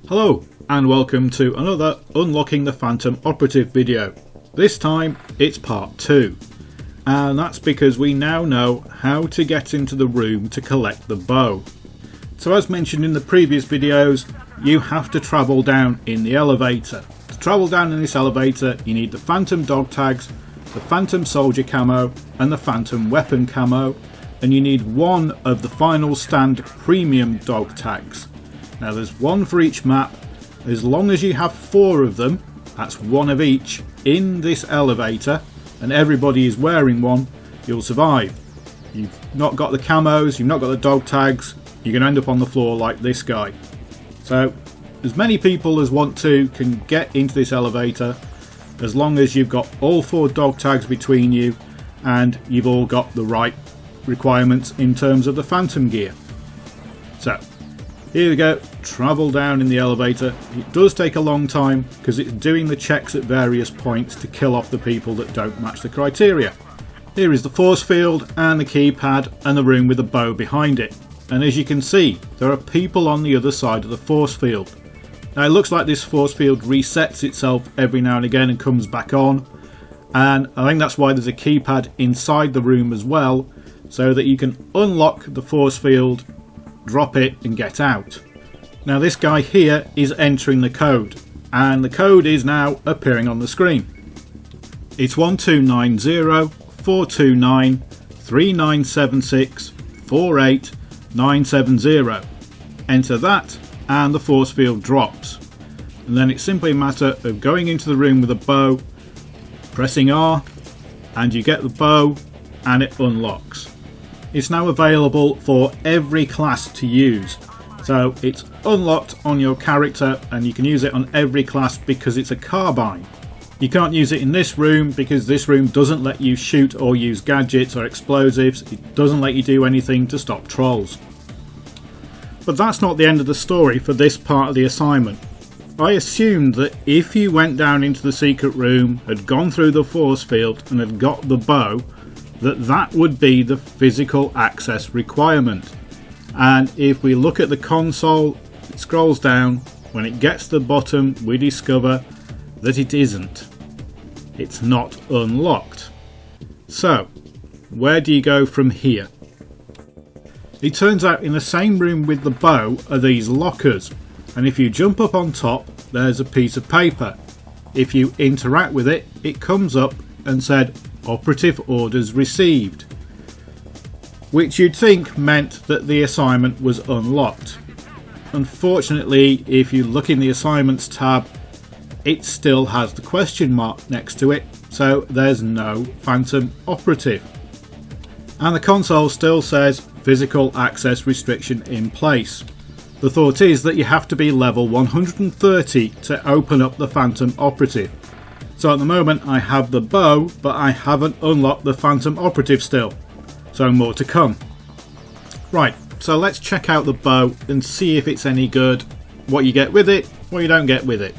Hello and welcome to another Unlocking the Phantom Operative video. This time it's part 2, and that's because we now know how to get into the room to collect the bow. So as mentioned in the previous videos, you have to travel down in the elevator. To travel down in this elevator you need the Phantom dog tags, the Phantom soldier camo and the Phantom weapon camo, and you need one of the final stand premium dog tags. Now there's one for each map. As long as you have 4 of them, that's one of each, in this elevator, and everybody is wearing one, you'll survive. You've not got the camos, you've not got the dog tags, you're going to end up on the floor like this guy. So as many people as want to can get into this elevator, as long as you've got all 4 dog tags between you and you've all got the right requirements in terms of the Phantom gear. So here we go, travel down in the elevator. It does take a long time because it's doing the checks at various points to kill off the people that don't match the criteria. Here is the force field and the keypad and the room with the bow behind it. And as you can see, there are people on the other side of the force field. Now it looks like this force field resets itself every now and again and comes back on. And I think that's why there's a keypad inside the room as well, so that you can unlock the force field, drop it and get out. Now this guy here is entering the code, and the code is now appearing on the screen. It's 1290-429-3976-48970. Enter that and the force field drops, and then it's simply a matter of going into the room with a bow, pressing R, and you get the bow and it unlocks. It's now available for every class to use, so it's unlocked on your character and you can use it on every class because it's a carbine. You can't use it in this room because this room doesn't let you shoot or use gadgets or explosives. It doesn't let you do anything to stop trolls. But that's not the end of the story for this part of the assignment. I assumed that if you went down into the secret room, had gone through the force field and had got the bow, that would be the physical access requirement. And if we look at the console, it scrolls down. When it gets to the bottom, we discover that it isn't. It's not unlocked. So where do you go from here? It turns out in the same room with the bow are these lockers, and if you jump up on top, there's a piece of paper. If you interact with it, it comes up and said operative orders received, which you'd think meant that the assignment was unlocked. Unfortunately, if you look in the assignments tab, it still has the question mark next to it, so there's no Phantom Operative. And the console still says physical access restriction in place. The thought is that you have to be level 130 to open up the Phantom Operative. So at the moment I have the bow, but I haven't unlocked the Phantom Operative still. So more to come. Right, so let's check out the bow and see if it's any good, what you get with it, what you don't get with it.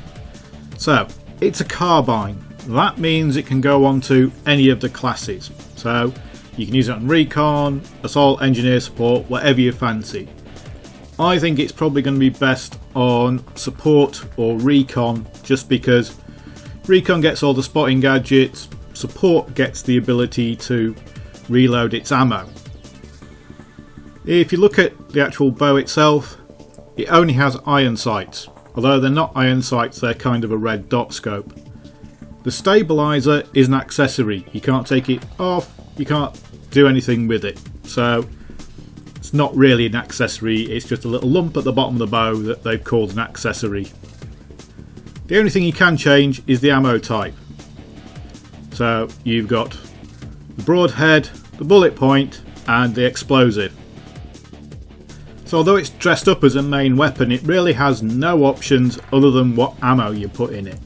So, it's a carbine. That means it can go on to any of the classes. So, you can use it on recon, assault, engineer support, whatever you fancy. I think it's probably going to be best on support or recon, just because recon gets all the spotting gadgets, support gets the ability to reload its ammo. If you look at the actual bow itself, it only has iron sights. Although they're not iron sights, they're kind of a red dot scope. The stabilizer is an accessory. You can't take it off, you can't do anything with it. So it's not really an accessory, it's just a little lump at the bottom of the bow that they've called an accessory. The only thing you can change is the ammo type. So you've got the broadhead, the bullet point and the explosive. So although it's dressed up as a main weapon, it really has no options other than what ammo you put in it.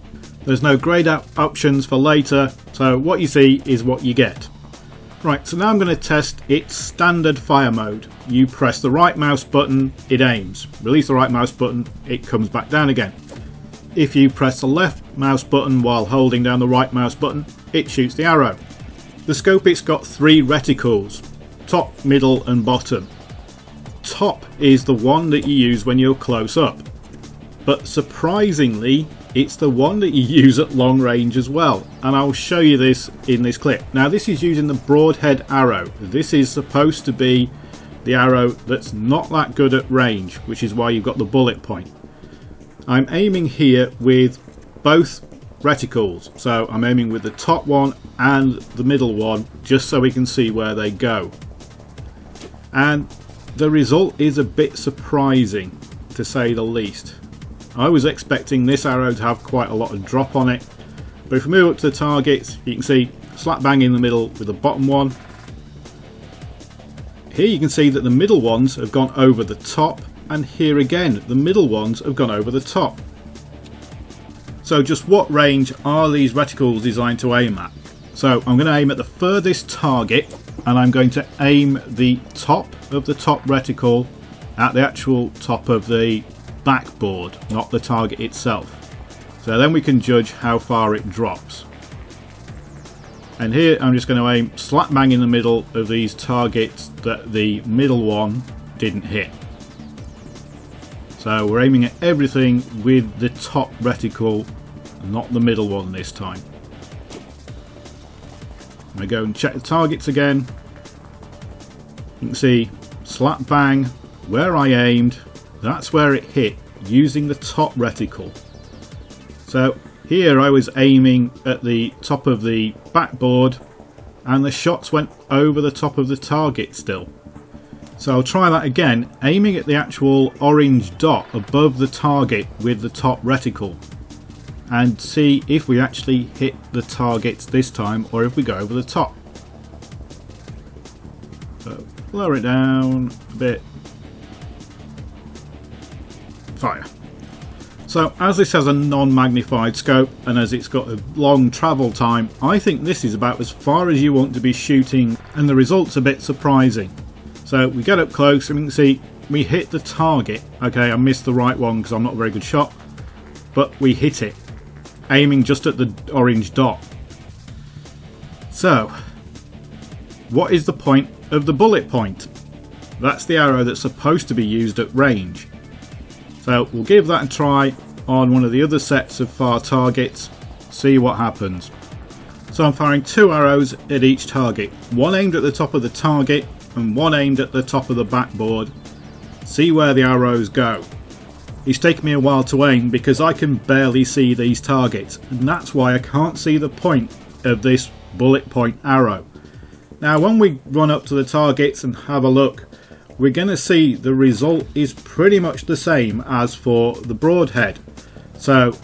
There's no grade out options for later, so what you see is what you get. Right, so now I'm going to test its standard fire mode. You press the right mouse button, it aims. Release the right mouse button, it comes back down again. If you press the left mouse button while holding down the right mouse button, it shoots the arrow. The scope, it's got 3 reticles, top, middle and bottom. Top is the one that you use when you're close up, but surprisingly it's the one that you use at long range as well, and I'll show you this in this clip. Now this is using the Broadhead arrow. This is supposed to be the arrow that's not that good at range, which is why you've got the bullet point. I'm aiming here with both reticles, so I'm aiming with the top one and the middle one just so we can see where they go, and the result is a bit surprising to say the least. I was expecting this arrow to have quite a lot of drop on it, but if we move up to the targets, you can see slap bang in the middle with the bottom one. Here you can see that the middle ones have gone over the top, and here again the middle ones have gone over the top. So just what range are these reticles designed to aim at? So I'm going to aim at the furthest target, and I'm going to aim the top of the top reticle at the actual top of the backboard, not the target itself. So then we can judge how far it drops. And here I'm just going to aim slap bang in the middle of these targets that the middle one didn't hit. So we're aiming at everything with the top reticle, not the middle one this time. I'm going to go and check the targets again. You can see slap bang where I aimed, that's where it hit using the top reticle. So here I was aiming at the top of the backboard and the shots went over the top of the target still. So I'll try that again, aiming at the actual orange dot above the target with the top reticle, and see if we actually hit the targets this time or if we go over the top. So lower it down a bit. Fire. So as this has a non-magnified scope and as it's got a long travel time, I think this is about as far as you want to be shooting, and the result's a bit surprising. So we get up close and we can see we hit the target. Okay, I missed the right one because I'm not a very good shot, but we hit it, aiming just at the orange dot. So what is the point of the bullet point? That's the arrow that's supposed to be used at range. So we'll give that a try on one of the other sets of far targets, see what happens. So I'm firing two arrows at each target, one aimed at the top of the target and one aimed at the top of the backboard. See where the arrows go. It's taken me a while to aim because I can barely see these targets, and that's why I can't see the point of this bullet point arrow. Now when we run up to the targets and have a look, we're going to see the result is pretty much the same as for the Broadhead. So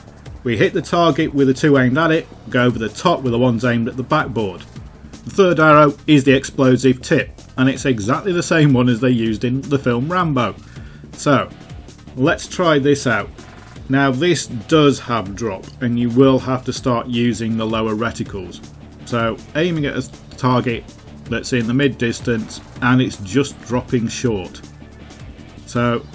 we hit the target with the two aimed at it, go over the top with the ones aimed at the backboard. The third arrow is the explosive tip, and it's exactly the same one as they used in the film Rambo. So let's try this out. Now this does have drop, and you will have to start using the lower reticles. So aiming at a target that's in the mid distance and it's just dropping short. So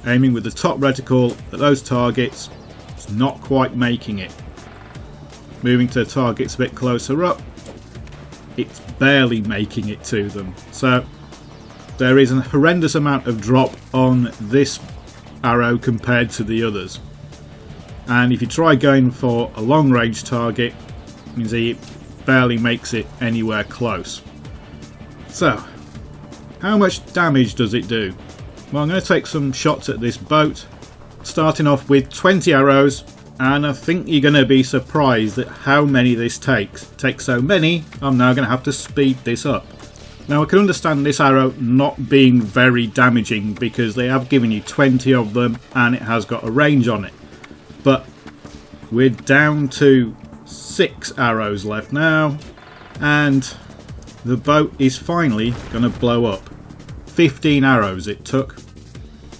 aiming with the top reticle at those targets, it's not quite making it. Moving to targets a bit closer up, it's barely making it to them. So there is a horrendous amount of drop on this arrow compared to the others. And if you try going for a long range target, you can see it barely makes it anywhere close. So how much damage does it do? Well, I'm going to take some shots at this boat, starting off with 20 arrows, and I think you're going to be surprised at how many this takes. It takes so many, I'm now going to have to speed this up. Now I can understand this arrow not being very damaging because they have given you 20 of them and it has got a range on it. But we're down to 6 arrows left now, and the boat is finally going to blow up. 15 arrows it took.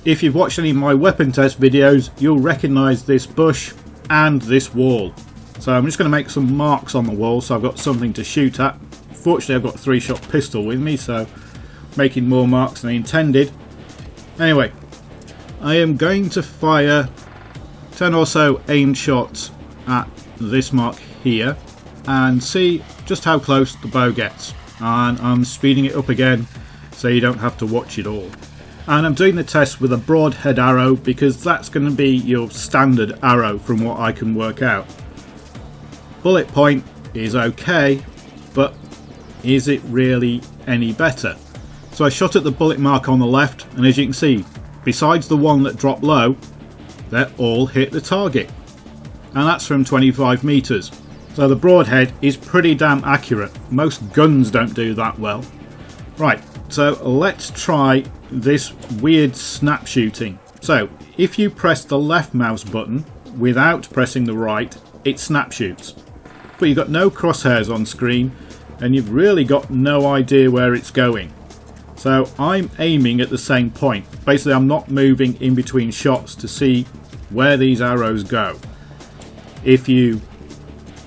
If you've watched any of my weapon test videos, you'll recognise this bush and this wall. So I'm just going to make some marks on the wall so I've got something to shoot at. Fortunately I've got a 3-shot pistol with me, so making more marks than I intended. Anyway, I am going to fire 10 or so aimed shots at this mark here and see just how close the bow gets. And I'm speeding it up again so you don't have to watch it all. And I'm doing the test with a broadhead arrow because that's going to be your standard arrow from what I can work out. Bullet point is okay, but is it really any better? So I shot at the bullet mark on the left, and as you can see, besides the one that dropped low, they all hit the target. And that's from 25 meters. So the broadhead is pretty damn accurate. Most guns don't do that well. Right, so let's try this weird snap shooting. So if you press the left mouse button without pressing the right, it snap shoots. But you've got no crosshairs on screen and you've really got no idea where it's going. So I'm aiming at the same point. Basically, I'm not moving in between shots to see where these arrows go. If you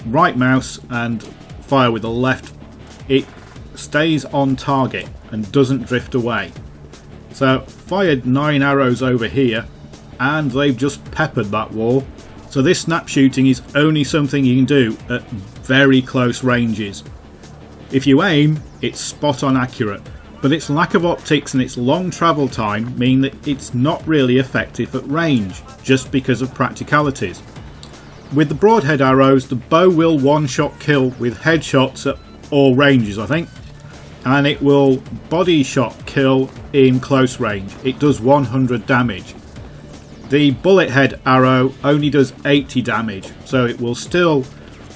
right mouse and fire with the left, it stays on target and doesn't drift away. So fired 9 arrows over here and they've just peppered that wall. So this snap shooting is only something you can do at very close ranges. If you aim, it's spot on accurate, but its lack of optics and its long travel time mean that it's not really effective at range, just because of practicalities. With the broadhead arrows, the bow will one-shot kill with headshots at all ranges, I think, and it will body shot kill in close range. It does 100 damage. The bullet head arrow only does 80 damage, so it will still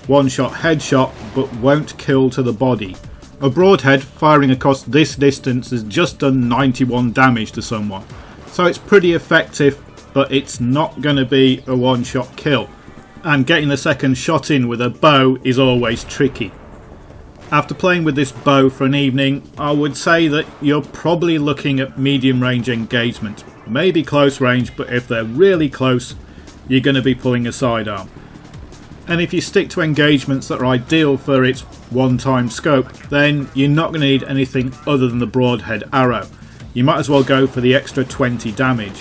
one-shot headshot but won't kill to the body. A broadhead firing across this distance has just done 91 damage to someone, so it's pretty effective, but it's not going to be a one-shot kill. And getting the second shot in with a bow is always tricky. After playing with this bow for an evening, I would say that you're probably looking at medium range engagement. Maybe close range, but if they're really close, you're going to be pulling a sidearm. And if you stick to engagements that are ideal for its one-time scope, then you're not going to need anything other than the broadhead arrow. You might as well go for the extra 20 damage.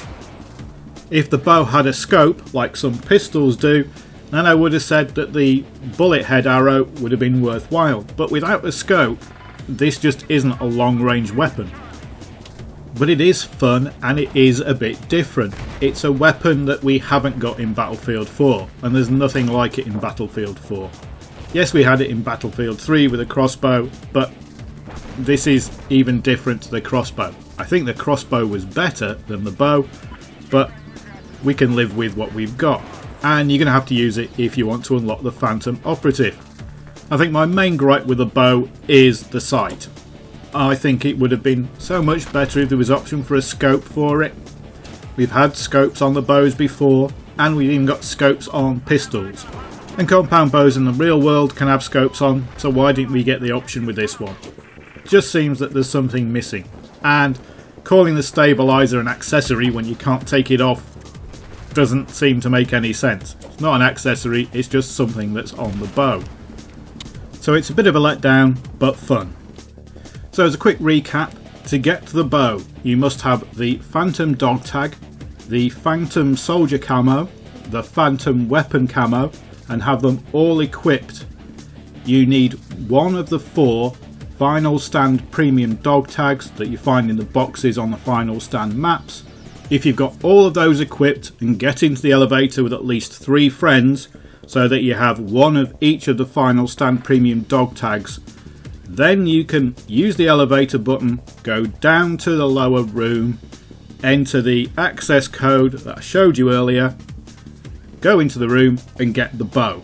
If the bow had a scope, like some pistols do, then I would have said that the bullet head arrow would have been worthwhile. But without a scope, this just isn't a long-range weapon. But it is fun and it is a bit different. It's a weapon that we haven't got in Battlefield 4, and there's nothing like it in Battlefield 4. Yes, we had it in Battlefield 3 with a crossbow, but this is even different to the crossbow. I think the crossbow was better than the bow, but we can live with what we've got. And you're going to have to use it if you want to unlock the Phantom Operative. I think my main gripe with the bow is the sight. I think it would have been so much better if there was option for a scope for it. We've had scopes on the bows before, and we've even got scopes on pistols. And compound bows in the real world can have scopes on, so why didn't we get the option with this one? It just seems that there's something missing. And calling the stabilizer an accessory when you can't take it off doesn't seem to make any sense. It's not an accessory, it's just something that's on the bow. So it's a bit of a letdown, but fun. So as a quick recap, to get to the bow, you must have the Phantom dog tag, the Phantom soldier camo, the Phantom weapon camo, and have them all equipped. You need one of the 4 Final Stand premium dog tags that you find in the boxes on the Final Stand maps. If you've got all of those equipped and get into the elevator with at least 3 friends, so that you have one of each of the Final Stand premium dog tags, then you can use the elevator button, go down to the lower room, enter the access code that I showed you earlier, go into the room and get the bow.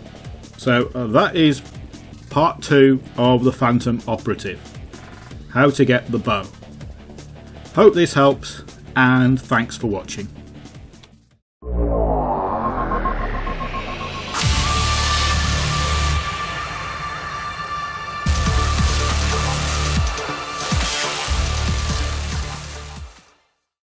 So that is part 2 of the Phantom Operative. How to get the bow. Hope this helps, and thanks for watching.